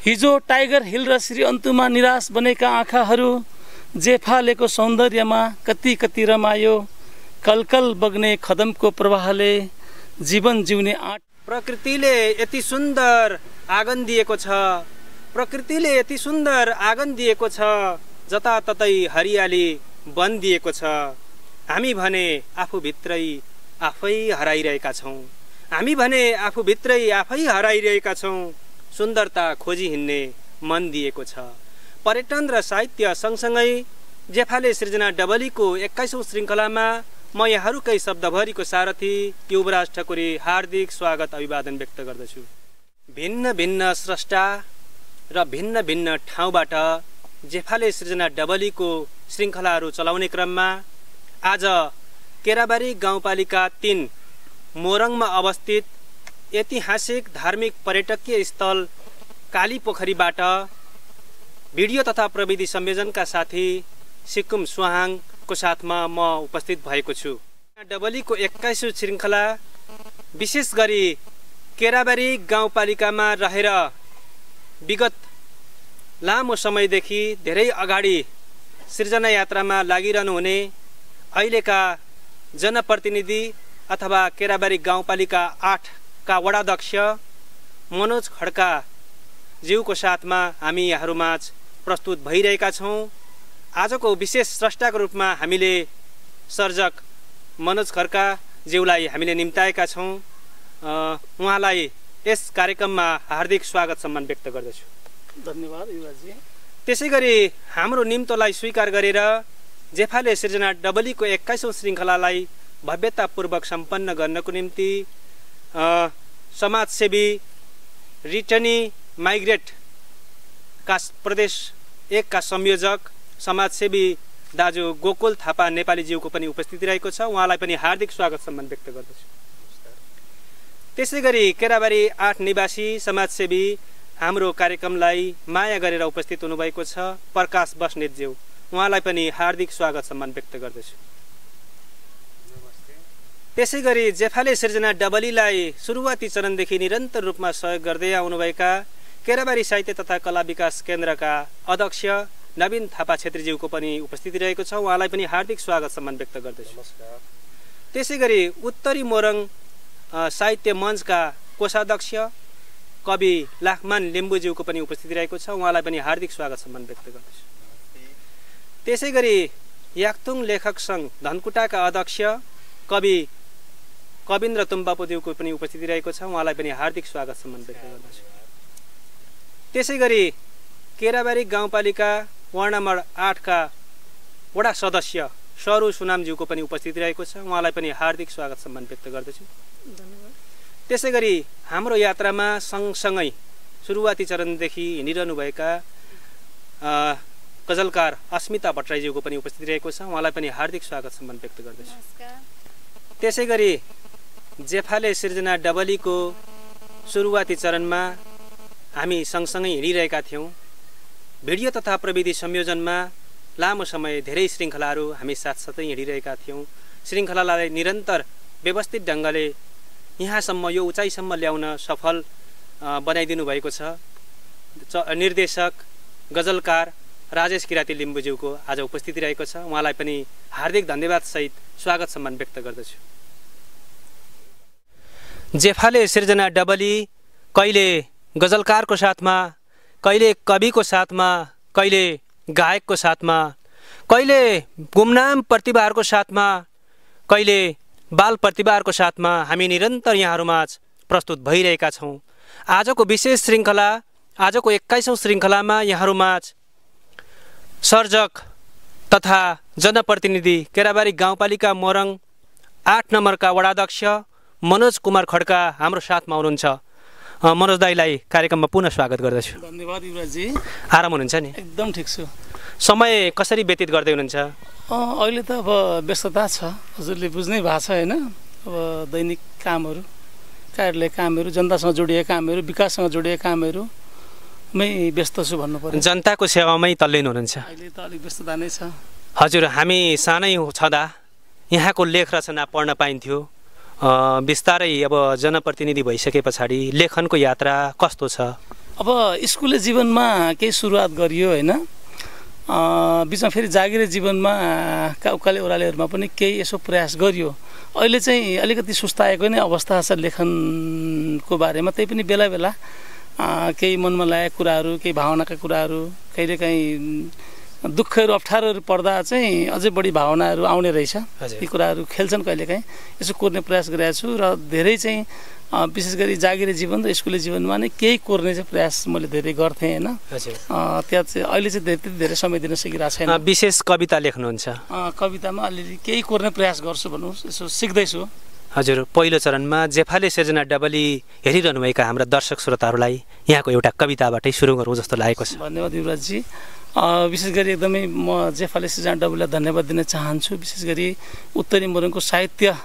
हिजो tiger hill र श्री अन्तुमा निराश बनेका आँखाहरू जेफालेको सौन्दर्यमा कति कति रमायो। कलकल बग्ने खदमको प्रवाहले जीवन जिउने आँट। प्रकृतिले यति सुन्दर आँगन दिएको छ, प्रकृतिले यति सुन्दर आँगन दिएको छ, जताततै हरियाली वन दिएको छ। हामी भने आफूभित्रै आफै हराइरहेका छौँ, हामी भने आफूभित्रै आफै हराइरहेका छौँ। सुन्दरता खोजी हिँड्ने मन दिएको छ। पर्यटन र साहित्य सँगसँगै जेफाले सृजना डबलीको 21औं श्रृङ्खलामा म यहाँहरूकै शब्दभरिको सारथी युवराज ठकुरी हार्दिक स्वागत अभिवादन व्यक्त गर्दछु। भिन्न भिन्न स्रष्टा र भिन्न भिन्न ठाउँबाट जेफाले सृजना डबलीको श्रृङ्खलाहरू चलाउने क्रममा आज केराबारी गाउँपालिका 3 मोरङमा अवस्थित ऐतिहासिक धार्मिक पर्यटकीय स्थल कालीपोखरीबाट भिडियो तथा प्रविधि संयोजनका साथी सिक्कुम सुहाङको साथमा म उपस्थित भएको छु। डबलीको 21औं श्रृङ्खला विशेष गरी केराबारी गाउँपालिकामा रहेर विगत लामो समयदेखि धेरै अगाडि सृजना यात्रामा लागिरहनु हुने अहिलेका जनप्रतिनिधि अथवा केराबारी गाउँपालिका 8 का वडाध्यक्ष मनोज खड्का ज्यूको साथमा हामी यहाँहरूमाझ प्रस्तुत भइरहेका छौँ। आजको विशेष स्रष्टाको रूपमा हामीले सर्जक मनोज खड्का ज्यूलाई हामीले निम्ताएका छौँ। उहाँलाई यस कार्यक्रममा हार्दिक स्वागत सम्मान व्यक्त गर्दछु। धन्यवाद युवराजी। त्यसैगरी हाम्रो निम्तोलाई स्वीकार गरेर जेफाले सृजना डबलीको 21औं श्रृङ्खलालाई भव्यतापूर्वक सम्पन्न गर्नको निम्ति समाजसेवी रिटर्नी माइग्रेट का प्रदेश 1 का संयोजक समाजसेवी दाजु गोकुल थापा नेपालीज्यूको पनि उपस्थिति रहेको छ। उहाँलाई पनि हार्दिक स्वागत सम्मान व्यक्त गर्दछु। त्यसैगरी केराबारी 8 निवासी समाजसेवी हाम्रो कार्यक्रमलाई माया गरेर उपस्थित हुनुभएको छ प्रकाश बस्नेतज्यू, उहाँलाई पनि हार्दिक स्वागत सम्मान व्यक्त गर्दछु। त्यसैगरी जेफाले सृजना डबलीलाई सुरुवाती चरणदेखि निरन्तर रूपमा सहयोग गर्दै आउनुभएका केराबारी साहित्य तथा कला विकास केन्द्रका अध्यक्ष नवीन थापा छेत्रीज्यूको पनि उपस्थिति रहेको छ। उहाँलाई पनि हार्दिक स्वागत सम्मान व्यक्त गर्दछु। त्यसैगरी उत्तरी मोरङ साहित्य मञ्चका कोषाध्यक्ष कवि लाखमान लिम्बुज्यूको पनि उपस्थिति रहेको छ। उहाँलाई पनि हार्दिक स्वागत सम्मान व्यक्त गर्दछु। त्यसैगरी याक्थुङ लेखक सङ्घ धनकुटाका अध्यक्ष कवि कविन्द्र तुम्बापुज्यूको पनि उपस्थिति रहेको छ। उहाँलाई पनि हार्दिक स्वागत सम्मान व्यक्त गर्दछु। त्यसैगरी केराबारी गाउँपालिका वार्ड नम्बर 8 का वडा सदस्य सरू सुनामज्यूको पनि उपस्थिति रहेको छ। उहाँलाई पनि हार्दिक स्वागत सम्मान व्यक्त गर्दछु। धन्यवाद। त्यसैगरी हाम्रो यात्रामा सँगसँगै सुरुवाती चरणदेखि हिँडिरहनुभएका गजलकार अस्मिता भट्टराईज्यूको पनि उपस्थिति रहेको छ। उहाँलाई पनि हार्दिक स्वागत सम्मान व्यक्त गर्दछु। त्यसैगरी जेफाले सृजना डबलीको सुरुवाती चरणमा हामी सँगसँगै हिँडिरहेका थियौँ। भिडियो तथा प्रविधि संयोजनमा लामो समय धेरै श्रृङ्खलाहरू हामी साथसाथै हिँडिरहेका थियौँ। श्रृङ्खलालाई निरन्तर व्यवस्थित ढङ्गले यहाँसम्म यो उचाइसम्म ल्याउन सफल बनाइदिनु भएको छ। निर्देशक गजलकार राजेश किराती लिम्बुज्यूको आज उपस्थिति रहेको छ। उहाँलाई पनि हार्दिक धन्यवाद सहित स्वागत सम्मान व्यक्त गर्दछु। जेफाले सृजना डबली कहिले गजलकारको साथमा, कहिले कविको साथमा, कहिले गायकको साथमा, कहिले गुमनाम प्रतिभाहरूको साथमा, कहिले बाल प्रतिभाहरूको साथमा हामी निरन्तर यहाँहरूमाझ प्रस्तुत भइरहेका छौँ। आजको विशेष श्रृङ्खला, आजको 21औं श्रृङ्खलामा यहाँहरूमाझ सर्जक तथा जनप्रतिनिधि केराबारी गाउँपालिका मोरङ 8 नम्बरका वडाध्यक्ष मनोज कुमार खड्का हाम्रो साथमा हुनुहुन्छ। मनोज दाईलाई कार्यक्रममा पुनः स्वागत गर्दछु। धन्यवाद युवराजी। आराम हुनुहुन्छ नि? एकदम ठिक छु। समय कसरी व्यतीत गर्दै हुनुहुन्छ? अहिले त अब व्यस्तता छ, हजुरले बुझ्नै भएको छ हैन। अब दैनिक कामहरू, कार्यालय कामहरू, जनतासँग जोडिएका कामहरू, विकाससँग जोडिएका कामहरू मै व्यस्त छु भन्नु पर्यो। जनताको सेवामै तल्लीन हुनुहुन्छ? अहिले त अलिक व्यस्तता नै छ। हजुर, हामी सानै छँदा यहाँको लेख रचना पढ्न पाइन्थ्यो। बिस्तारै अब जनप्रतिनिधि भइसके पछाडि लेखनको यात्रा कस्तो छ? अब स्कुले जीवनमा केही सुरुवात गरियो होइन, बिचमा फेरि जागिरे जीवनमा उकाले ओह्रालेहरूमा पनि केही यसो प्रयास गरियो। अहिले चाहिँ अलिकति सुस्ताएको नै अवस्था छ लेखनको बारेमा। त्यही पनि बेला बेला केही मनमा लागेका कुराहरू, केही भावनाका कुराहरू, कहिलेकाहीँ दुःखहरू अप्ठ्यारोहरू पर्दा चाहिँ अझै बढी भावनाहरू आउने रहेछ। ती कुराहरू खेल्छन् कहिलेकाहीँ, यसो कोर्ने प्रयास गरेको छु। र धेरै चाहिँ विशेष गरी जागिरे जीवन र स्कुले जीवनमा नै केही कोर्ने चाहिँ प्रयास मैले धेरै गर्थेँ होइन। त्यहाँ चाहिँ अहिले चाहिँ त्यति धेरै समय दिन सकिरहेको छैन। विशेष कविता लेख्नुहुन्छ? कवितामा अलिअलि केही कोर्ने प्रयास गर्छु भनौँ, यसो सिक्दैछु। हजुर, पहिलो चरणमा जेफाले सिर्जना डबली हेरिरहनुभएका हाम्रा दर्शक श्रोताहरूलाई यहाँको एउटा कविताबाटै सुरु गरौँ जस्तो लागेको छ। धन्यवाद युवराजजी। विशेष गरी एकदमै म जेफाले सिर्जना डबलीलाई धन्यवाद दिन चाहन्छु। विशेष गरी उत्तरी मोरङको साहित्य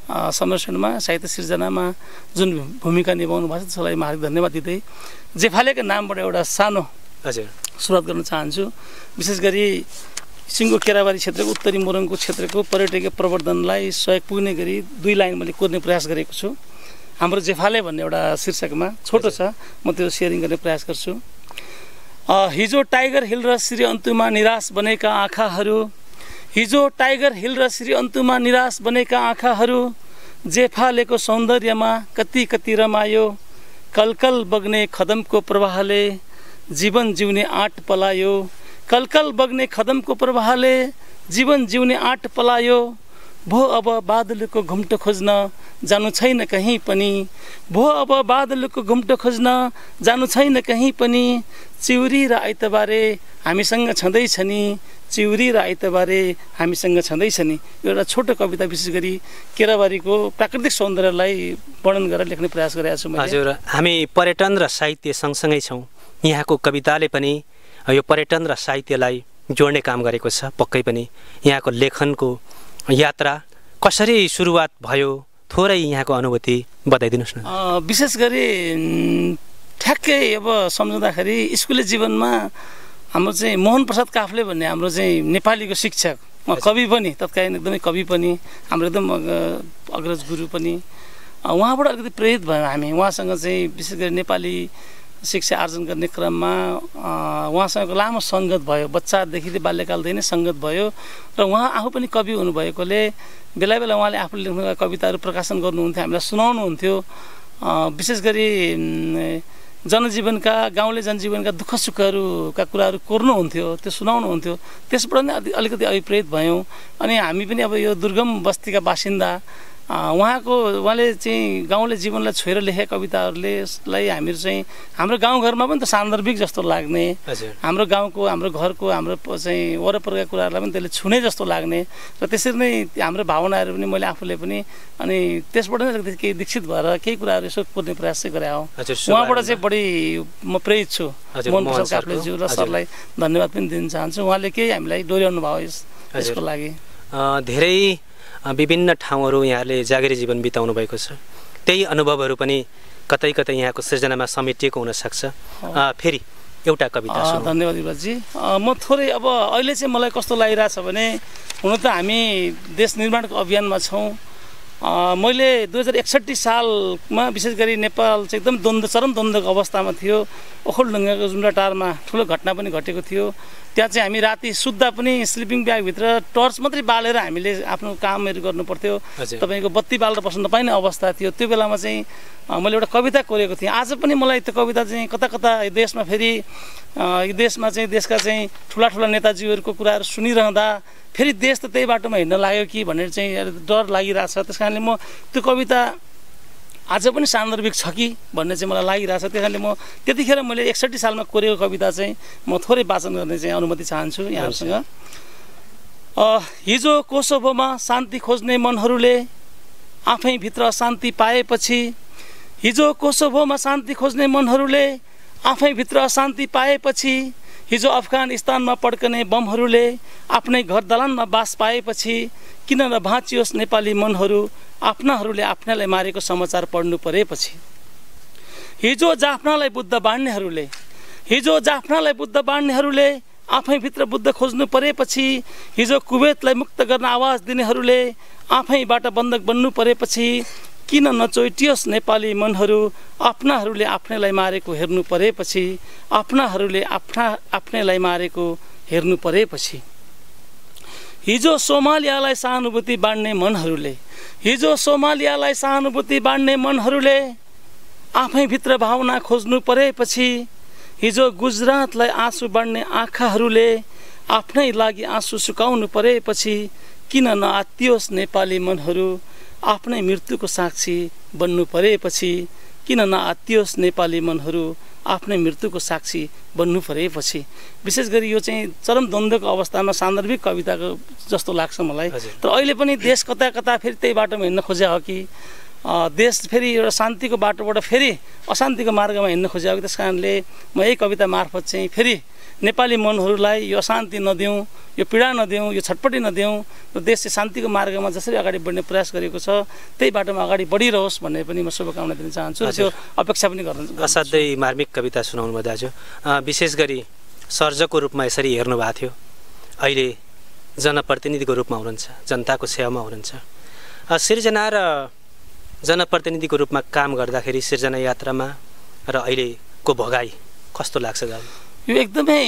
संरक्षणमा, साहित्य सिर्जनामा जुन भूमिका निभाउनु भएको छ त्यसलाई म हार्दिक धन्यवाद दिँदै जेफालेको नामबाट एउटा सानो सुरुवात गर्न चाहन्छु। विशेष गरी सिङ्गो केराबारी क्षेत्रको, उत्तरी मोरङको क्षेत्रको पर्यटकीय प्रवर्धनलाई सहयोग पुग्ने गरी 2 लाइन मैले कोर्ने प्रयास गरेको छु। हाम्रो जेफाले भन्ने एउटा शीर्षकमा छोटो छ, म त्यो सेयरिङ गर्ने प्रयास गर्छु। हिजो टाइगर हिल र श्री अन्तुमा निराश बनेका आँखाहरू, हिजो टाइगर हिल र श्री अन्तुमा निराश बनेका आँखाहरू, जेफालेको सौन्दर्यमा कति कति रमायो, कलकल बग्ने खदमको प्रवाहले जीवन जिउने आँट पलायो, कलकल बग्ने खदमको प्रवाहले जीवन जिउने आँट पलायो, भो अब बादलको घुम्टो खोज्न जानु छैन कहीँ पनि, भो अब बादलको घुम्टो खोज्न जानु छैन कहीँ पनि, चिउरी र आइतबारे हामीसँग छँदैछ नि, चिउरी र आइतबारे हामीसँग छँदैछ नि। एउटा छोटो कविता विशेष गरी केराबारीको प्राकृतिक सौन्दर्यलाई वर्णन गरेर लेख्ने प्रयास गरेको छु। हजुर, हामी पर्यटन र साहित्य सँगसँगै छौँ। यहाँको कविताले पनि यो पर्यटन र साहित्यलाई जोड्ने काम गरेको छ। पक्कै पनि यहाँको लेखनको यात्रा कसरी सुरुवात भयो, थोरै यहाँको अनुभूति बताइदिनुहोस् न। विशेष गरी ठ्याक्कै अब सम्झँदाखेरि स्कुले जीवनमा हाम्रो चाहिँ मोहन प्रसाद काफ्ले भन्ने हाम्रो चाहिँ नेपालीको शिक्षक, कवि पनि, तत्कालीन एकदमै कवि पनि, हाम्रो एकदम अग्रज गुरु पनि, उहाँबाट अलिकति प्रेरित भयो हामी। उहाँसँग चाहिँ विशेष गरी नेपाली शिक्षा आर्जन गर्ने क्रममा उहाँसँग लामो सङ्गत भयो। बच्चादेखि बाल्यकालदेखि नै सङ्गत भयो र उहाँ आफू पनि कवि हुनुभएकोले बेला बेला उहाँले आफूले लेख्नुका कविताहरू प्रकाशन गर्नुहुन्थ्यो, हामीलाई सुनाउनुहुन्थ्यो। विशेष गरी जनजीवनका, गाउँले जनजीवनका दुःख सुखहरूका कुराहरू कोर्नुहुन्थ्यो, त्यो सुनाउनुहुन्थ्यो। त्यसबाट नै अलिकति अभिप्रेरित भयौँ। अनि हामी पनि अब यो दुर्गम बस्तीका बासिन्दा, उहाँले चाहिँ गाउँले जीवनलाई छोएर लेखेका कविताहरूलाई हामीहरू चाहिँ हाम्रो गाउँघरमा पनि त सान्दर्भिक जस्तो लाग्ने, हाम्रो गाउँको, हाम्रो घरको, हाम्रो चाहिँ वरपरका कुराहरूलाई पनि त्यसले छुने जस्तो लाग्ने र त्यसरी नै हाम्रो भावनाहरू पनि मैले आफूले पनि अनि त्यसबाट नै अलिकति केही दीक्षित भएर केही कुराहरू यसो कोर्ने प्रयास चाहिँ गरे हो। उहाँबाट चाहिँ बढी म प्रेरित छु। मोहन प्रसाद काफ्लेज्यू र सरलाई धन्यवाद पनि दिन चाहन्छु। उहाँले केही हामीलाई डोर्याउनु भयो यसको लागि। धेरै विभिन्न ठाउँहरू यहाँले जागिरी जीवन बिताउनु भएको छ, त्यही अनुभवहरू पनि कतै कतै यहाँको सृजनामा समेटिएको हुनसक्छ। फेरि एउटा कविता। धन्यवाद युवराजी। म थोरै अब अहिले चाहिँ मलाई कस्तो लागिरहेछ भने, हुन त हामी देश निर्माणको अभियानमा छौँ। मैले 2061 सालमा विशेष गरी नेपाल चाहिँ एकदम चरम द्वन्द्वको अवस्थामा थियो। ओखलढुङ्गाको जुम्राटारमा ठुलो घटना पनि घटेको थियो। त्यहाँ चाहिँ हामी राति सुत्दा पनि स्लिपिङ ब्यागभित्र टर्च मात्रै बालेर हामीले आफ्नो कामहरू गर्नु पर्थ्यो। तपाईँको बत्ती बालेर बस्नु नपाइने अवस्था थियो। त्यो बेलामा चाहिँ मैले एउटा कविता कोरेको थिएँ। आज पनि मलाई त्यो कविता चाहिँ कता कता देशमा फेरि यो देशमा चाहिँ देशका चाहिँ ठुला ठुला नेताजीहरूको कुराहरू सुनिरहँदा फेरि देश त त्यही बाटोमा हिँड्न लाग्यो कि भनेर चाहिँ डर लागिरहेछ। त्यस कारणले म त्यो कविता आज पनि सान्दर्भिक छ कि भन्ने चाहिँ मलाई लागिरहेछ। त्यस कारणले म त्यतिखेर मैले 61 सालमा कोरेको कविता चाहिँ म थोरै वाचन गर्ने चाहिँ अनुमति चाहन्छु यहाँहरूसँग। हिजो कोसोभोमा शान्ति खोज्ने मनहरूले आफैभित्र शान्ति पाएपछि, हिजो कोसोभोमा शान्ति खोज्ने मनहरूले आफैभित्र शान्ति पाएपछि, हिजो अफगानिस्तानमा पड्कने बमहरूले आफ्नै घर दलानमा बास पाएपछि, किन नभाँचियोस् नेपाली मनहरू आफ्नाहरूले आफ्नालाई मारेको समाचार पढ्नु परेपछि। हिजो जाफ्नालाई बुद्ध बाँड्नेहरूले, हिजो जाफ्नालाई बुद्ध बाँड्नेहरूले आफैभित्र बुद्ध खोज्नु परेपछि, हिजो कुवेतलाई मुक्त गर्न आवाज दिनेहरूले आफैबाट बन्धक बन्नु परेपछि, किन नचोटियोस् नेपाली मनहरू आफ्नाहरूले आफ्नैलाई मारेको हेर्नु परेपछि आफ्नाहरूले आफ्नैलाई मारेको हेर्नु परेपछि हिजो सोमालियालाई सहानुभूति बाँड्ने मनहरूले आफैभित्र भावना खोज्नु परेपछि हिजो गुजरातलाई आँसु बाँड्ने आँखाहरूले आफ्नै लागि आँसु सुकाउनु परेपछि किन नआत्तियोस् नेपाली मनहरू आफ्नै मृत्युको साक्षी बन्नु परेपछि किन नआत्तियोस् नेपाली मनहरू आफ्नै मृत्युको साक्षी बन्नु परेपछि। विशेष गरी यो चाहिँ चरम द्वन्द्वको अवस्थामा सान्दर्भिक कविताको जस्तो लाग्छ मलाई। तर अहिले पनि देश कता कता फेरि त्यही बाटोमा हिँड्न खोजे हो कि देश फेरि एउटा शान्तिको बाटोबाट फेरि अशान्तिको मार्गमा हिँड्न खोजे हो कि। त्यस कारणले म यही कविता मार्फत चाहिँ फेरि नेपाली मनहरूलाई यो अशान्ति नदिउँ, यो पीडा नदिउँ, यो छटपटी नदिउँ, र देश चाहिँ शान्तिको मार्गमा जसरी अगाडि बढ्ने प्रयास गरेको छ त्यही बाटोमा अगाडि बढिरहोस् भन्ने पनि म शुभकामना दिन चाहन्छु र त्यो अपेक्षा पनि गर्छु। असाध्यै मार्मिक कविता सुनाउनु भयो दाजु। विशेष गरी सर्जकको रूपमा यसरी हेर्नु भएको थियो, अहिले जनप्रतिनिधिको रूपमा हुनुहुन्छ, जनताको सेवामा हुनुहुन्छ। सिर्जना र जनप्रतिनिधिको रूपमा काम गर्दाखेरि सिर्जना यात्रामा र अहिलेको भोगाई कस्तो लाग्छ दाजु? यो एकदमै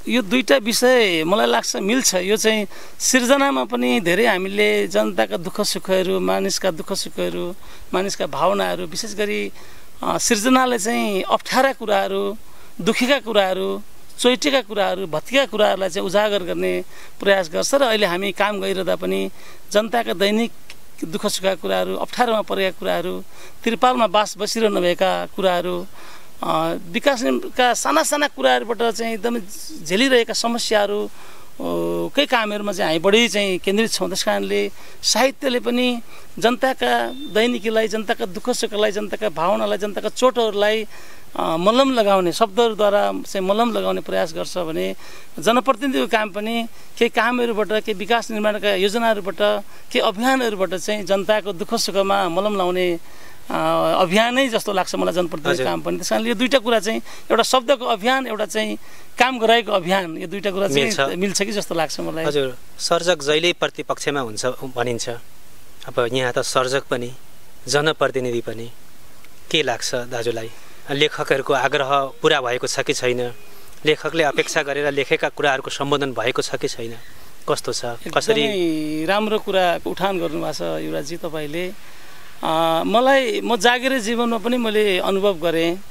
यो दुईटा विषय मलाई लाग्छ मिल्छ। यो चाहिँ सिर्जनामा पनि धेरै हामीले जनताका दुःख सुखहरू, मानिसका दुःख सुखहरू, मानिसका भावनाहरू, विशेष गरी सिर्जनाले चाहिँ अप्ठ्यारा कुराहरू, दुखेका कुराहरू, चोइटेका कुराहरू, भत्केका कुराहरूलाई चाहिँ उजागर गर्ने प्रयास गर्छ। र अहिले हामी काम गरिरहँदा पनि जनताका दैनिक दुःख सुखका कुराहरू, अप्ठ्यारोमा परेका कुराहरू, त्रिपालमा बसिरहनु भएका कुराहरू, विकासका साना साना कुराहरूबाट चाहिँ एकदमै झेलिरहेका समस्याहरू कै कामहरूमा चाहिँ हामी बढी चाहिँ केन्द्रित छौँ। त्यस कारणले साहित्यले पनि जनताका दैनिकीलाई, जनताका दुःख सुखलाई, जनताका भावनालाई, जनताका चोटहरूलाई मलम लगाउने, शब्दहरूद्वारा चाहिँ मलम लगाउने प्रयास गर्छ भने जनप्रतिनिधिको काम पनि केही कामहरूबाट, केही विकास निर्माणका योजनाहरूबाट, केही अभियानहरूबाट चाहिँ जनताको दुःख सुखमा मलम लाउने अभियानै जस्तो लाग्छ मलाई जनप्रतिनिधि काम पनि। त्यस कारणले यो दुईटा कुरा चाहिँ एउटा शब्दको अभियान, एउटा चाहिँ काम गराएको अभियान, यो दुईटा कुरा चाहिँ मिल्छ कि जस्तो लाग्छ मलाई। हजुर, सर्जक जहिल्यै प्रतिपक्षमा हुन्छ भनिन्छ, अब यहाँ त सर्जक पनि जनप्रतिनिधि पनि, के लाग्छ दाजुलाई? लेखकहरूको आग्रह पुरा भएको छ कि छैन? लेखकले अपेक्षा गरेर लेखेका कुराहरूको सम्बोधन भएको छ कि छैन? कस्तो छ? कसरी? राम्रो कुरा उठान गर्नुभएको छ युवराजी तपाईँले। म जागिरे जीवनमा पनि मैले अनुभव गरेँ,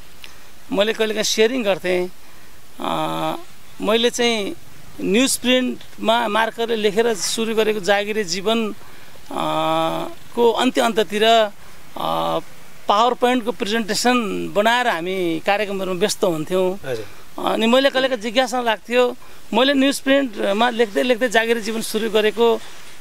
मैले कहिलेकाहीँ सेयरिङ गर्थेँ। मैले चाहिँ न्युज प्रिन्टमा मार्करले लेखेर सुरु गरेको जागिरे जीवन को अन्त्यतिर पावर पोइन्टको प्रेजेन्टेसन बनाएर हामी कार्यक्रमहरूमा व्यस्त हुन्थ्यौँ। अनि मैले कहिलेकाहीँ जिज्ञासा लाग्थ्यो, मैले न्युज प्रिन्टमा लेख्दै लेख्दै जागिरे जीवन सुरु गरेको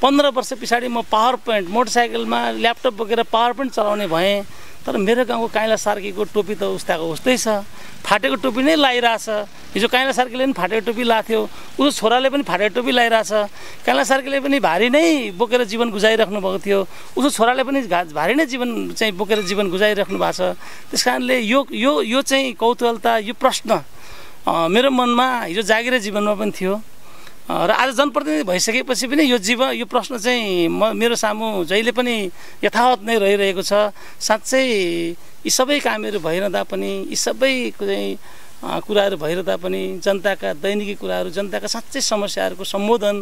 15 वर्ष पछाडि म पावर पोइन्ट मोटरसाइकलमा ल्यापटप बोकेर पावर पोइन्ट चलाउने भएँ। तर मेरो गाउँको काइला सार्कीको टोपी त उस्ताको उस्तै छ, फाटेको टोपी नै लगाइरहेछ। हिजो काइला सार्कीले पनि फाटेको टोपी लाथ्यो, उसको छोराले पनि फाटेको टोपी लगाइरहेछ। काइला सार्कीले पनि भारी नै बोकेर जीवन गुजारिराख्नु भएको थियो, उसको छोराले पनि भारी नै जीवन चाहिँ बोकेर जीवन गुजारिराख्नु भएको छ। त्यस कारणले यो चाहिँ कौतूहलता, यो प्रश्न मेरो मनमा हिजो जागिरे जीवनमा पनि थियो र आज जनप्रतिनिधि भइसकेपछि पनि यो प्रश्न चाहिँ मेरो सामु जहिले पनि यथावत नै रहिरहेको छ। साँच्चै यी सबै कामहरू भइरहँदा पनि, यी सबै चाहिँ कुराहरू भइरहँदा पनि जनताका दैनिकी कुराहरू, जनताका साँच्चै समस्याहरूको सम्बोधन,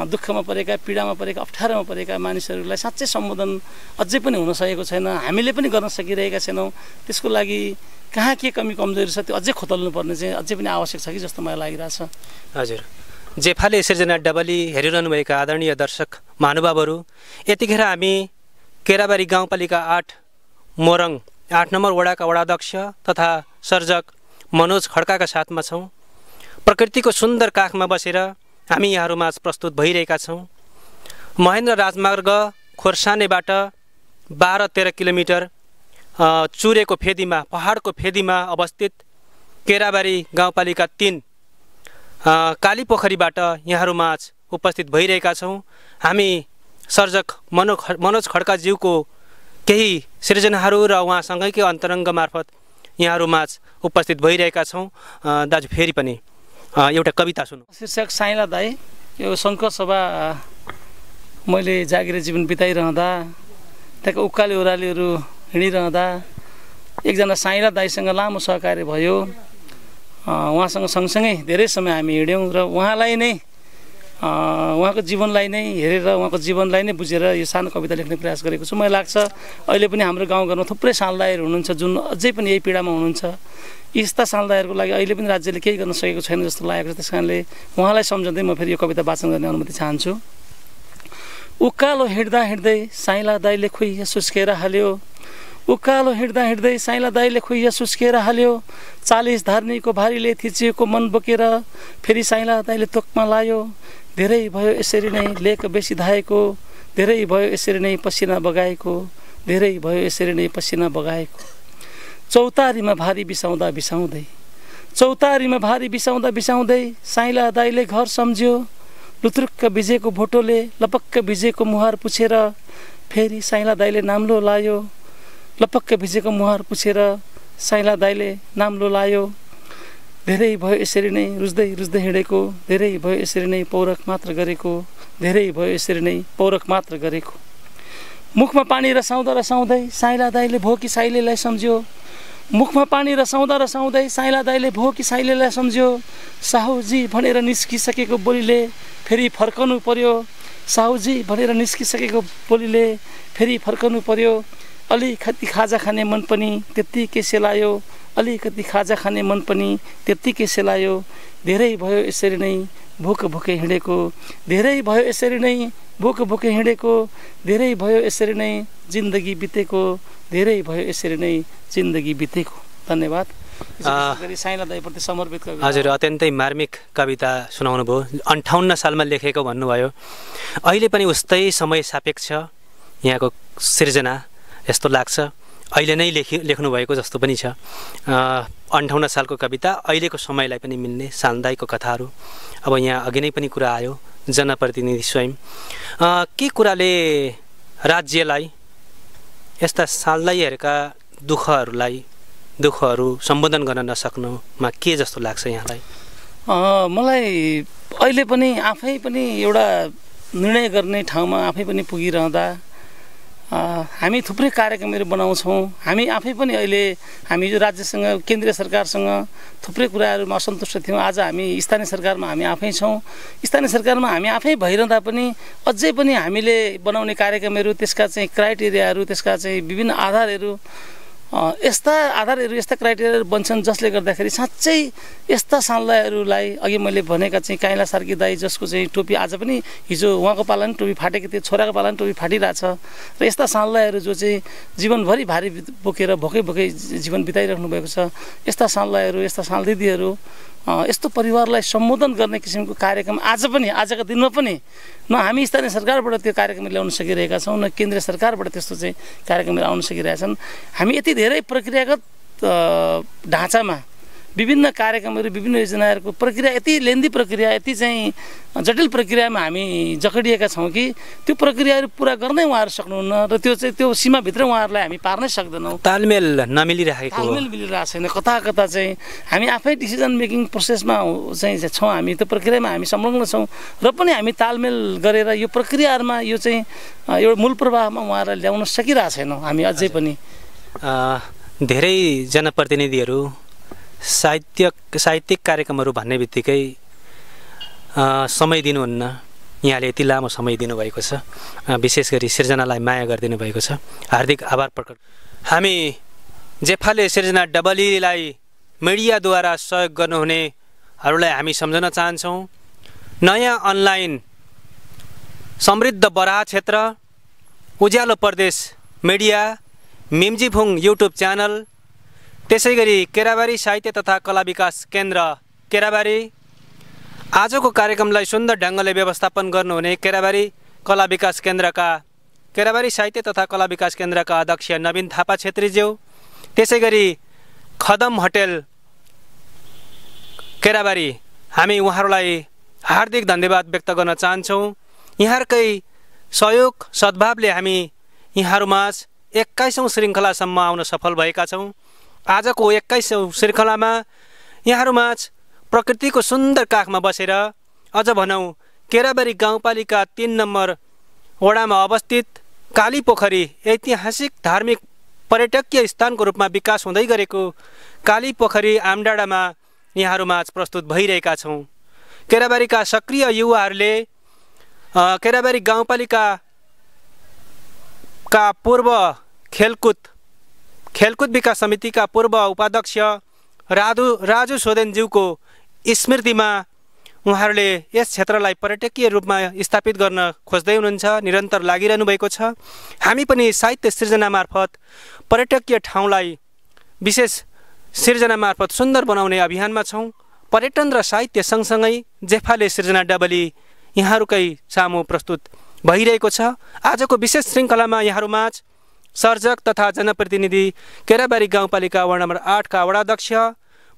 दुःखमा परेका, पीडामा परेका, अप्ठ्यारोमा परेका मानिसहरूलाई साँच्चै सम्बोधन अझै पनि हुन सकेको छैन। हामीले पनि गर्न सकिरहेका छैनौँ। त्यसको लागि कहाँ के कमी कमजोरी छ त्यो अझै खोतल्नु पर्ने चाहिँ अझै पनि आवश्यक छ कि जस्तो मलाई लागिरहेछ। हजुर, जेफाले सिर्जना डबली हेरिरहनुभएका आदरणीय दर्शक महानुभावहरू, यतिखेर हामी केराबारी गाउँपालिका 8 मोरङ 8 नम्बर वडाका वडाध्यक्ष तथा सर्जक मनोज खड्काका साथमा छौँ। प्रकृतिको सुन्दर काखमा बसेर हामी यहाँहरूमाझ प्रस्तुत भइरहेका छौँ। महेन्द्र राजमार्ग खोर्सानेबाट 12-13 किलोमिटर चुरेको फेदीमा, पहाडको फेदीमा अवस्थित केराबारी गाउँपालिका 3 कालीपोखरीबाट यहाँहरूमाझ उपस्थित भइरहेका छौँ। हामी सर्जक मनोज खड्काज्यूको केही सृजनाहरू र उहाँसँगैकै अन्तरङ्ग मार्फत यहाँहरूमाझ उपस्थित भइरहेका छौँ। दाजु फेरि पनि एउटा कविता सुनौँ। शीर्षक साइला दाई। यो सङ्घ सभा मैले जागिरे जीवन बिताइरहँदा त्यहाँको उकाली ओह्रालीहरू हिँडिरहँदा एकजना साइला दाइसँग लामो सहकार्य भयो। उहाँसँग सँगसँगै धेरै समय हामी हिँड्यौँ र उहाँलाई नै उहाँको जीवनलाई नै हेरेर उहाँको जीवनलाई नै बुझेर यो सानो कविता लेख्ने प्रयास गरेको छु। मलाई लाग्छ अहिले पनि हाम्रो गाउँघरमा थुप्रै सालदायहरू हुनुहुन्छ जुन अझै पनि यही पीडामा हुनुहुन्छ। यस्ता सालदायहरूको लागि अहिले पनि राज्यले केही गर्न सकेको छैन जस्तो लागेको छ। त्यस कारणले उहाँलाई सम्झँदै म फेरि यो कविता वाचन गर्ने अनुमति चाहन्छु। उकालो हिँड्दा हिँड्दै साइला दाइले खुइया सुस्केर हाल्यो। उकालो हिँड्दा हिँड्दै साइला दाइले खुइया सुस्केर हाल्यो। 40 धार्नीको भारीले थिचिएको मन बोकेर फेरि साइला दाइले तोकमा लायो। धेरै भयो यसरी नै लेक बेसी धाएको, धेरै भयो यसरी नै पसिना बगाएको, धेरै भयो यसरी नै पसिना बगाएको। चौतारीमा भारी बिसाउँदा बिसाउँदै, चौतारीमा भारी बिसाउँदा बिसाउँदै साइला दाइले घर सम्झ्यो। लुत्रुक्क भिजेको भोटोले लपक्क भिजेको मुहार पुछेर फेरि साइला दाइले नाम्लो लायो। लपक्क भिजेको मुहार पुछेर साइला दाइले नाम्लो लायो। धेरै भयो यसरी नै रुच्दै रुच्दै हिँडेको, धेरै भयो यसरी नै पौरख मात्र गरेको, धेरै भयो यसरी नै पौरख मात्र गरेको। मुखमा पानी रसाउँदा रसाउँदै साइला दाइले भोकी साइलेलाई सम्झ्यो। मुखमा पानी रसाउँदा रसाउँदै साइला दाइले भोकी साइलेलाई सम्झ्यो। साहुजी भनेर निस्किसकेको बोलीले फेरि फर्कनु पर्यो। साहुजी भनेर निस्किसकेको बोलीले फेरि फर्कनु पर्यो। अलिकति खाजा खाने मन पनि त्यत्तिकै सेलायो। अलिकति खाजा खाने मन पनि त्यत्तिकै सेलायो। धेरै भयो यसरी नै भोक भोकै हिँडेको, धेरै भयो यसरी नै भोक भोकै हिँडेको, धेरै भयो यसरी नै जिन्दगी बितेको, धेरै भयो यसरी नै जिन्दगी बितेको। धन्यवाद। साइला दाइप्रति समर्पित कविता। हजुर, अत्यन्तै मार्मिक कविता सुनाउनु भयो। 58 सालमा लेखेको भन्नुभयो। अहिले पनि उस्तै समय सापेक्ष यहाँको सिर्जना यस्तो लाग्छ। अहिले नै लेख्नु भएको जस्तो पनि छ। 58 सालको कविता अहिलेको समयलाई पनि मिल्ने सामुदायिक कथाहरू। अब यहाँ अघि नै पनि कुरा आयो जनप्रतिनिधि स्वयं के कुराले राज्यलाई यस्ता सामुदायिकहरूका दुःखहरू सम्बोधन गर्न नसक्नुमा के जस्तो लाग्छ यहाँलाई? मलाई अहिले पनि आफै पनि एउटा निर्णय गर्ने ठाउँमा आफै पनि पुगिरहँदा हामी थुप्रै कार्यक्रमहरू बनाउँछौँ। हामी आफै पनि अहिले हामी जो राज्यसँग केन्द्रीय सरकारसँग थुप्रै कुराहरूमा असन्तुष्ट थियौँ। आज हामी स्थानीय सरकारमा हामी आफै छौँ। स्थानीय सरकारमा हामी आफै भइरहँदा पनि अझै पनि हामीले बनाउने कार्यक्रमहरू, त्यसका चाहिँ क्राइटेरियाहरू, त्यसका चाहिँ विभिन्न आधारहरू, यस्ता क्राइटेरियाहरू बन्छन् जसले गर्दाखेरि साँच्चै यस्ता सामुदायहरूलाई अघि मैले भनेका चाहिँ काइला सार्की दाई जसको चाहिँ टोपी आज पनि हिजो उहाँको पालामा टोपी फाटेको थियो, छोराको पालामा टोपी फाटिरहेछ र यस्ता सामुदायहरू जो चाहिँ जीवनभरि भारी बोकेर भोकै भोकै जीवन बिताइराख्नु भएको छ, यस्ता सामुदायहरू, यस्ता सालदिदीहरू, यस्तो परिवारलाई सम्बोधन गर्ने किसिमको कार्यक्रम आजका दिनमा पनि न हामी स्थानीय सरकारबाट त्यो कार्यक्रम ल्याउन सकिरहेका छौँ, न केन्द्रीय सरकारबाट त्यस्तो चाहिँ कार्यक्रमहरू आउन सकिरहेछन्। हामी यति धेरै प्रक्रियागत ढाँचामा विभिन्न कार्यक्रमहरू, विभिन्न योजनाहरूको प्रक्रिया, यति लेन्दी प्रक्रिया, यति चाहिँ जटिल प्रक्रियामा हामी जकडिएका छौँ कि त्यो प्रक्रियाहरू पुरा गर्नै उहाँहरू सक्नुहुन्न र त्यो सीमाभित्र उहाँहरूलाई हामी पार्नै सक्दैनौँ। तालमेल मिलिरहेको छैन। कता चाहिँ हामी आफै डिसिजन मेकिङ प्रोसेसमा चाहिँ छौँ। हामी त्यो प्रक्रियामा हामी संलग्न छौँ र पनि हामी तालमेल गरेर यो प्रक्रियाहरूमा यो चाहिँ एउटा मूल प्रवाहमा उहाँहरूलाई ल्याउन सकिरहेको छैनौँ हामी अझै पनि। धेरै जनप्रतिनिधिहरू साहित्यिक कार्यक्रमहरू भन्ने बित्तिकै समय दिनुहुन्न। यहाँले यति लामो समय दिनुभएको छ, विशेष गरी सिर्जनालाई माया गरिदिनु भएको छ, हार्दिक आभार प्रकट। हामी जेफाले सिर्जना डबलीलाई मिडियाद्वारा सहयोग गर्नुहुनेहरूलाई हामी सम्झन चाहन्छौँ। नयाँ अनलाइन समृद्ध बराह क्षेत्र, उज्यालो प्रदेश मिडिया, मिम्जीफुङ युट्युब च्यानल, त्यसै गरी केराबारी साहित्य तथा कला विकास केन्द्र केराबारी। आजको कार्यक्रमलाई सुन्दर ढङ्गले व्यवस्थापन गर्नुहुने केराबारी साहित्य तथा कला विकास केन्द्रका अध्यक्ष नवीन थापा छेत्रीज्यू, त्यसै गरी खदम होटेल केराबारी, हामी उहाँहरूलाई हार्दिक धन्यवाद व्यक्त गर्न चाहन्छौँ। यहाँकै सहयोग सद्भावले हामी यहाँहरूमाझ 21औं श्रृङ्खलासम्म आउन सफल भएका छौँ। आजको 21औं श्रृङ्खलामा यहाँहरूमाझ प्रकृतिको सुन्दर काखमा बसेर, अझ भनौँ केराबारी गाउँपालिका 3 नम्बर वडामा अवस्थित काली पोखरी ऐतिहासिक धार्मिक पर्यटकीय स्थानको रूपमा विकास हुँदै गरेको काली पोखरी आमडाँडामा यहाँहरूमाझ प्रस्तुत भइरहेका छौँ। केराबारीका सक्रिय युवाहरूले केराबारी गाउँपालिकाका पूर्व खेलकुद विकास समितिका पूर्व उपाध्यक्ष राजु सोदेनज्यूको स्मृतिमा उहाँहरूले यस क्षेत्रलाई पर्यटकीय रूपमा स्थापित गर्न खोज्दै हुनुहुन्छ, निरन्तर लागिरहनु भएको छ। हामी पनि साहित्य सृजना मार्फत पर्यटकीय ठाउँलाई विशेष सिर्जना मार्फत सुन्दर बनाउने अभियानमा छौँ। पर्यटन र साहित्य सँगसँगै जेफाले सृजना डबली यहाँहरूकै सामु प्रस्तुत भइरहेको छ। आजको विशेष श्रृङ्खलामा यहाँहरूमाझ सर्जक तथा जनप्रतिनिधि केराबारी गाउँपालिका वडा नम्बर 8 का वडाध्यक्ष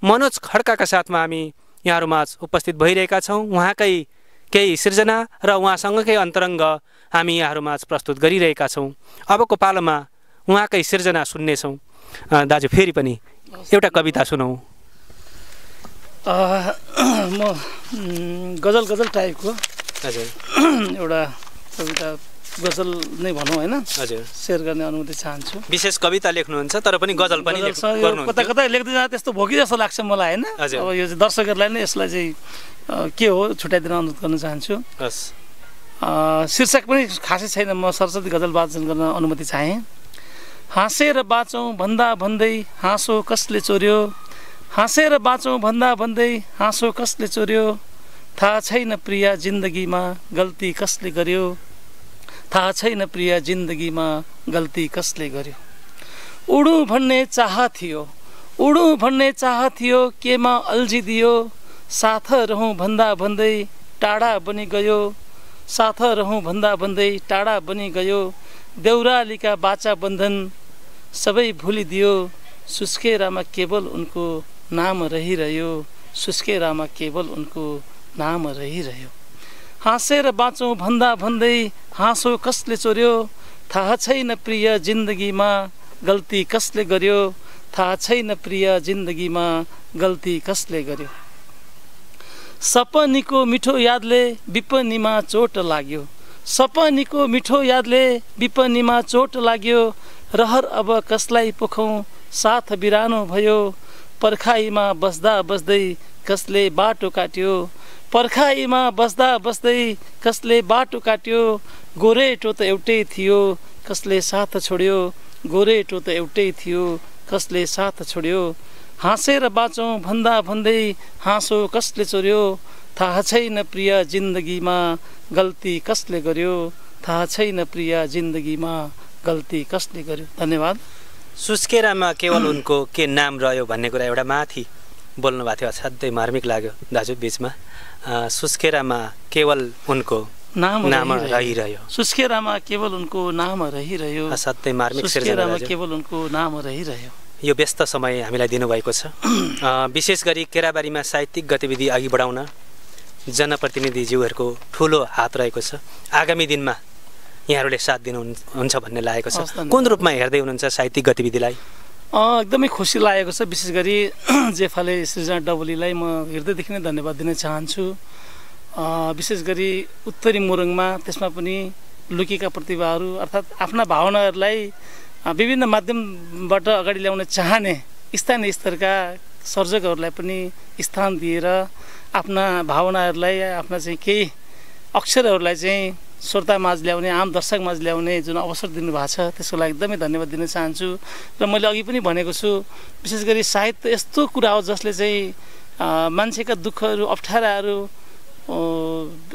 मनोज खड्काका साथमा हामी यहाँहरूमाझ उपस्थित भइरहेका छौँ। उहाँकै केही सृजना र उहाँसँगकै अन्तरङ्ग हामी यहाँहरूमाझ प्रस्तुत गरिरहेका छौँ। अबको पालोमा उहाँकै सृजना सुन्नेछौँ। दाजु फेरि पनि एउटा कविता सुनौ। म गजल टाइपको हजुर एउटा कविता गजल नै भनौँ होइन, हजुर सेयर गर्ने अनुमति चाहन्छु। विशेष कविता लेख्नुहुन्छ तर पनि गजल पनि गर्नुहुन्छ। कता कता लेख्दै जाँदा त्यस्तो भोगी जस्तो लाग्छ मलाई होइन। अब यो चाहिँ दर्शकहरूलाई नै यसलाई चाहिँ के हो छुट्याइदिन अनुरोध गर्न चाहन्छु। शीर्षक पनि खासै छैन, म सरस्वती गजल वाचन गर्न अनुमति चाहेँ। हाँसेर बाँचौँ भन्दा भन्दै हाँसो कसले चोर्यो, हाँसेर बाँचौँ भन्दा भन्दै हाँसो कसले चोर्यो, थाहा छैन प्रिया जिन्दगीमा गल्ती कसले गर्यो, थाहा छैन प्रिया जिन्दगीमा गल्ती कसले गर्यो। उडौँ भन्ने चाह थियो, उडौँ भन्ने चाह थियो, केमा अल्झिदियो, साथ रहौँ भन्दा भन्दै टाढा बनि गयो, साथ रहौँ भन्दा भन्दै टाढा बनि गयो, देउरालीका बाचा बन्धन सबै भुलिदियो, सुस्केरामा केवल उनको नाम रहिरह्यो, सुस्केरामा केवल उनको नाम रहिरह्यो। हाँसेर बाँचौँ भन्दा भन्दै हाँसो कसले चोर्यो, थाहा छैन प्रिय जिन्दगीमा गल्ती कसले गर्यो, थाहा छैन प्रिय जिन्दगीमा गल्ती कसले गर्यो। सपनीको मिठो यादले विपनीमा चोट लाग्यो, सपनीको मिठो यादले विपनीमा चोट लाग्यो, रहर अब कसलाई पोखौँ साथ बिरानो भयो, पर्खाइमा बस्दा बस्दै कसले बाटो काट्यो, पर्खाइमा बस्दा बस्दै कसले बाटो काट्यो, गोरेटो त एउटै थियो कसले साथ छोड्यो, गोरेटो त एउटै थियो कसले साथ छोड्यो। हाँसेर बाँचौँ भन्दा भन्दै हाँसो कसले चोर्यो, थाहा छैन प्रिय जिन्दगीमा गल्ती कसले गर्यो, थाहा छैन प्रिय जिन्दगीमा गल्ती कसले गर्यो। धन्यवाद। सुस्केरामा केवल उनको के नाम रह्यो भन्ने कुरा एउटा माथि बोल्नु भएको थियो, असाध्यै मार्मिक लाग्यो दाजु बिचमा। सुस्केरामा केवल उनको नाम रहिरह्यो, सुस्केरामा केवल उनको नाम रहिरह्यो, असाध्यै मार्मिक सुस्केरामा केवल उनको नाम रहिरह्यो। यो व्यस्त समय हामीलाई दिनुभएको छ। विशेष गरी केराबारीमा साहित्यिक गतिविधि अघि बढाउन जनप्रतिनिधिज्यूहरूको ठुलो हात रहेको छ। आगामी दिनमा यहाँहरूले साथ दिनुहुन्छ भन्ने लागेको छ। कुन रूपमा हेर्दै हुनुहुन्छ साहित्यिक गतिविधिलाई? एकदमै खुसी लागेको छ। विशेष गरी जेफाले सृजना डबलीलाई म हृदयदेखि नै धन्यवाद दिन चाहन्छु। विशेष गरी उत्तरी मोरङमा त्यसमा पनि लुकेका प्रतिभाहरू अर्थात् आफ्ना भावनाहरूलाई विभिन्न माध्यमबाट अगाडि ल्याउन चाहने स्थानीय स्तरका सर्जकहरूलाई पनि स्थान दिएर आफ्ना भावनाहरूलाई, आफ्ना चाहिँ केही अक्षरहरूलाई चाहिँ श्रोतामाझ ल्याउने, आम दर्शकमाझ ल्याउने जुन अवसर दिनुभएको छ त्यसको लागि एकदमै धन्यवाद दिन चाहन्छु। र मैले अघि पनि भनेको छु, विशेष गरी साहित्य यस्तो कुरा हो जसले चाहिँ मान्छेका दुःखहरू, अप्ठ्याराहरू,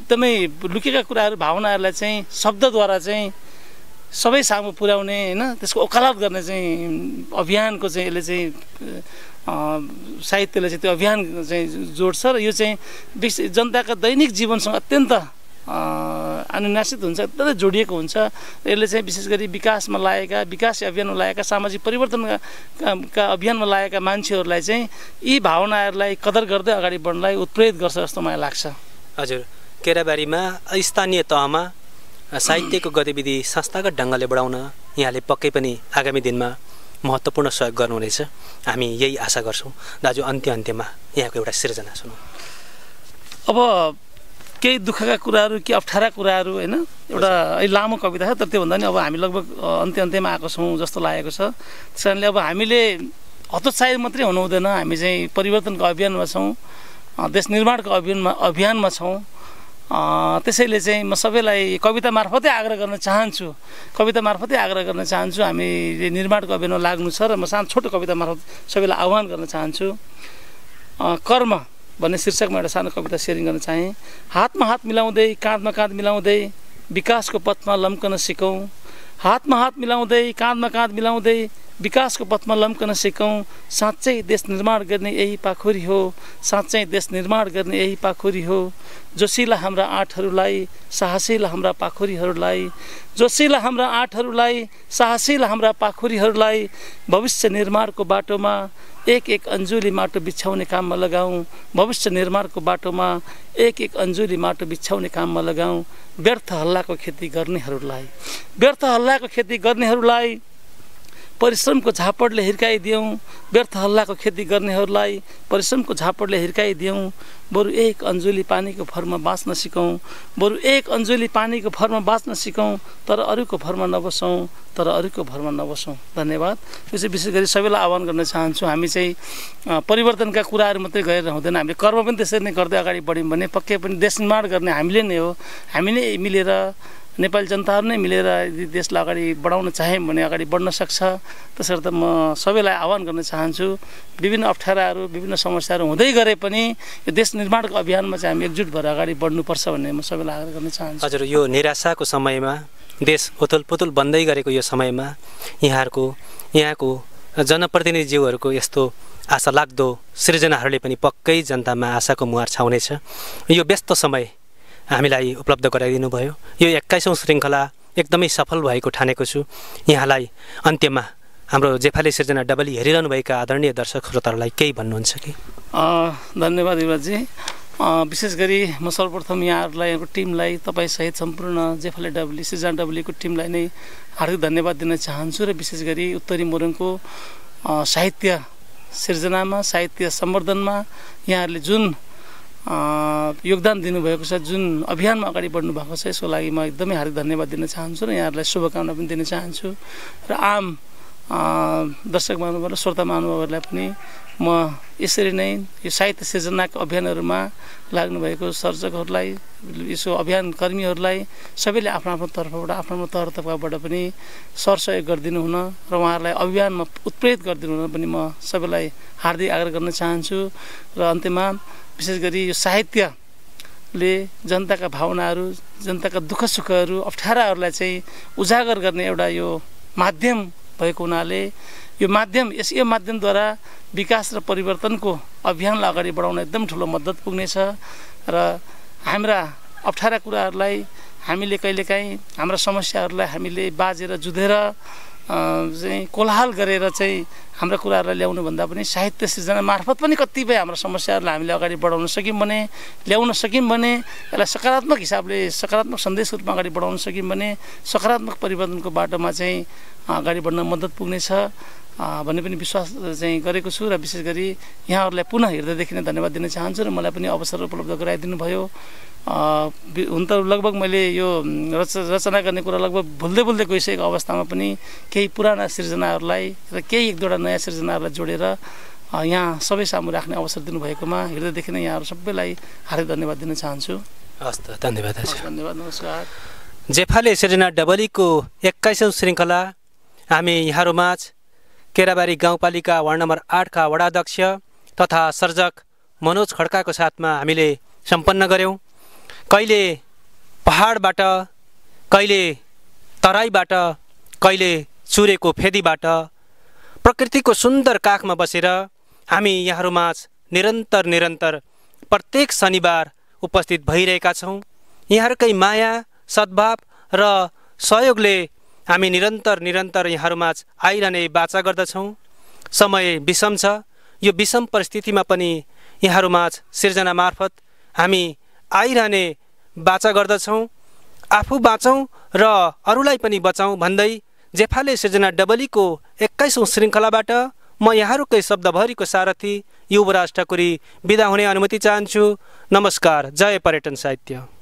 एकदमै लुकेका कुराहरू, भावनाहरूलाई चाहिँ शब्दद्वारा चाहिँ सबै सामु पुर्याउने होइन, त्यसको वकालत गर्ने चाहिँ अभियानको चाहिँ यसले चाहिँ साहित्यले चाहिँ त्यो अभियान चाहिँ जोड्छ र यो चाहिँ जनताका दैनिक जीवनसँग अत्यन्त अनुनासित हुन्छ, एकदमै जोडिएको हुन्छ। यसले चाहिँ विशेष गरी विकासमा लागेका, विकास अभियानमा लागेका, सामाजिक परिवर्तनका अभियानमा लागेका मान्छेहरूलाई चाहिँ यी भावनाहरूलाई कदर गर्दै अगाडि बढ्नलाई उत्प्रेरित गर्छ जस्तो मलाई लाग्छ। हजुर, केराबारीमा स्थानीय तहमा साहित्यको गतिविधि संस्थागत ढङ्गले बढाउन यहाँले पक्कै पनि आगामी दिनमा महत्त्वपूर्ण सहयोग गर्नुहुनेछ, हामी यही आशा गर्छौँ। दाजु, अन्त्यमा यहाँको एउटा सृजना सुनौँ। अब केही दुःखका कुराहरू, केही अप्ठ्यारा कुराहरू होइन, एउटा अहिले लामो कविता छ, तर त्योभन्दा नि अब हामी लगभग अन्त्यमा आएको छौँ जस्तो लागेको छ। त्यस कारणले अब हामीले हतोत्साहित मात्रै हुनु हुँदैन, हामी चाहिँ परिवर्तनको अभियानमा छौँ, देश निर्माणको अभियानमा छौँ। त्यसैले चाहिँ म सबैलाई कविता मार्फतै आग्रह गर्न चाहन्छु, हामीले निर्माणको अभियानमा लाग्नु छ। र म सानो छोटो कविता मार्फत सबैलाई आह्वान गर्न चाहन्छु। कर्म भन्ने शीर्षकमा एउटा सानो कविता सेयरिङ गर्न चाहेँ। हातमा हात मिलाउँदै काँधमा काँध मिलाउँदै विकासको पथमा लम्कन सिकौँ। हातमा हात मिलाउँदै काँधमा काँध मिलाउँदै विकासको पथमा लम्कन सिकौँ। साँच्चै देश निर्माण गर्ने यही पाखुरी हो, साँच्चै देश निर्माण गर्ने यही पाखुरी हो। जोसिला हाम्रा आँटहरूलाई, साहसिला हाम्रा पाखुरीहरूलाई, जोसिला हाम्रा आँटहरूलाई, साहसिला हाम्रा पाखुरीहरूलाई। भविष्य निर्माणको बाटोमा एक एक अन्जुली माटो बिछाउने काममा लगाऊँ। भविष्य निर्माणको बाटोमा एक एक अन्जुली माटो बिछाउने काममा लगाऊँ। व्यर्थ हल्लाको खेती गर्नेहरूलाई परिश्रमको झापडले हिर्काइदियौँ। व्यर्थ हल्लाको खेती गर्नेहरूलाई परिश्रमको झापडले हिर्काइदियौँ। बरु एक अन्जुली पानीको भरमा बाँच्न सिकौँ। तर अरूको भरमा नबसौँ। धन्यवाद। यो चाहिँ विशेष गरी सबैलाई आह्वान गर्न चाहन्छु। हामी चाहिँ परिवर्तनका कुराहरू मात्रै गरेर हुँदैन, हामीले कर्म पनि त्यसरी नै गर्दै अगाडि बढ्यौँ भने पक्कै पनि देश निर्माण गर्ने हामीले नै हो। हामीले मिलेर, नेपाली जनताहरू नै मिलेर यदि देशलाई अगाडि बढाउन चाह्यौँ भने अगाडि बढ्न सक्छ। त्यसर्थ म सबैलाई आह्वान गर्न चाहन्छु, विभिन्न अप्ठ्याराहरू, विभिन्न समस्याहरू हुँदै गरे पनि यो देश निर्माणको अभियानमा चाहिँ हामी एकजुट भएर अगाडि बढ्नुपर्छ भन्ने म सबैलाई आग्रह गर्न चाहन्छु। हजुर, यो निराशाको समयमा, देश उथलपुथल बन्दै गरेको यो समयमा यहाँको जनप्रतिनिधिज्यूहरूको यस्तो आशा लाग्दो सृजनाहरूले पनि पक्कै जनतामा आशाको मुहार छाउनेछ। यो व्यस्त समय हामीलाई उपलब्ध गराइदिनु भयो। यो 21औं श्रृङ्खला एकदमै सफल भएको ठानेको छु। यहाँलाई अन्त्यमा हाम्रो जेफाले सिर्जना डबली हेरिरहनुभएका आदरणीय दर्शक श्रोताहरूलाई केही भन्नुहुन्छ कि? धन्यवाद युवराजी। विशेष गरी म सर्वप्रथम यहाँहरूलाई, यहाँको टिमलाई, तपाईँसहित सम्पूर्ण जेफाले डबली सिर्जना डबलीको टिमलाई नै हार्दिक धन्यवाद दिन चाहन्छु। र विशेष गरी उत्तरी मोरङको साहित्य सिर्जनामा, साहित्य सम्वर्धनमा यहाँहरूले जुन योगदान दिनुभएको छ, जुन अभियानमा अगाडि बढ्नु भएको छ, यसको लागि म एकदमै हार्दिक धन्यवाद दिन चाहन्छु र यहाँहरूलाई शुभकामना पनि दिन चाहन्छु। र आम दर्शक महानुभाव र श्रोता महानुभावहरूलाई पनि म यसरी नै यो साहित्य सिर्जनाको अभियानहरूमा लाग्नुभएको सर्जकहरूलाई, यसो अभियान कर्मीहरूलाई सबैले आफ्नो तर्फबाट तर्फबाट पनि सरसहयोग गरिदिनु हुन र उहाँहरूलाई अभियानमा उत्प्रेरित गरिदिनु हुन पनि म सबैलाई हार्दिक आग्रह गर्न चाहन्छु। र अन्त्यमा विशेष गरी यो साहित्यले जनताका भावनाहरू, जनताका दुःख सुखहरू, अप्ठ्याराहरूलाई चाहिँ उजागर गर्ने एउटा यो माध्यम भएको हुनाले यो माध्यमद्वारा विकास र परिवर्तनको अभियानलाई अगाडि बढाउन एकदम ठुलो मद्दत पुग्नेछ। र हाम्रा अप्ठ्यारा कुराहरूलाई हामीले कहिलेकाहीँ, हाम्रा समस्याहरूलाई हामीले बाजेर जुधेर चाहिँ कोलाहल गरेर चाहिँ हाम्रा कुराहरूलाई ल्याउनुभन्दा पनि साहित्य सिर्जना मार्फत पनि कतिपय हाम्रा समस्याहरूलाई हामीले अगाडि बढाउन सक्यौँ भने, ल्याउन सक्यौँ भने, यसलाई सकारात्मक हिसाबले, सकारात्मक सन्देश रूपमा अगाडि बढाउन सक्यौँ भने सकारात्मक परिवर्तनको बाटोमा चाहिँ अगाडि बढ्न मद्दत पुग्नेछ भन्ने पनि विश्वास चाहिँ गरेको छु। र विशेष गरी यहाँहरूलाई पुनः हृदयदेखि नै धन्यवाद दिन चाहन्छु र मलाई पनि अवसर उपलब्ध गराइदिनु भयो। हुन त लगभग मैले यो रचना गर्ने कुरा लगभग भुल्दै गइसकेको अवस्थामा पनि केही पुराना सिर्जनाहरूलाई र केही एक दुईवटा नयाँ सिर्जनाहरूलाई जोडेर यहाँ सबै सामु राख्ने अवसर दिनुभएकोमा हृदयदेखि नै यहाँहरू सबैलाई हार्दिक धन्यवाद दिन चाहन्छु। हस् त, धन्यवाद। धन्यवाद, नमस्कार। जेफाले सिर्जना डबलीको 21औं श्रृङ्खला हामी यहाँहरूमाझ केराबारी गाउँपालिका वार्ड नम्बर 8 का वडाध्यक्ष तथा सर्जक मनोज खड्काको साथमा हामीले सम्पन्न गऱ्यौँ। कहिले पहाडबाट, कहिले तराईबाट, कहिले चुरेको फेदीबाट प्रकृतिको सुन्दर काखमा बसेर हामी यहाँहरूमाझ निरन्तर प्रत्येक शनिबार उपस्थित भइरहेका छौँ। यहाँहरूकै माया, सद्भाव र सहयोगले हामी निरन्तर यहाँहरूमाझ आइरहने बाचा गर्दछौँ। समय विषम छ, यो विषम परिस्थितिमा पनि यहाँहरूमाझ सिर्जना मार्फत हामी आइरहने बाचा गर्दछौँ। आफू बाँचौँ र अरूलाई पनि बचाउँ भन्दै जेफाले सिर्जना डबलीको 21औं श्रृङ्खलाबाट म यहाँहरूकै शब्दभरिको सारथी युवराज ठकुरी बिदा हुने अनुमति चाहन्छु। नमस्कार। जय पर्यटन साहित्य।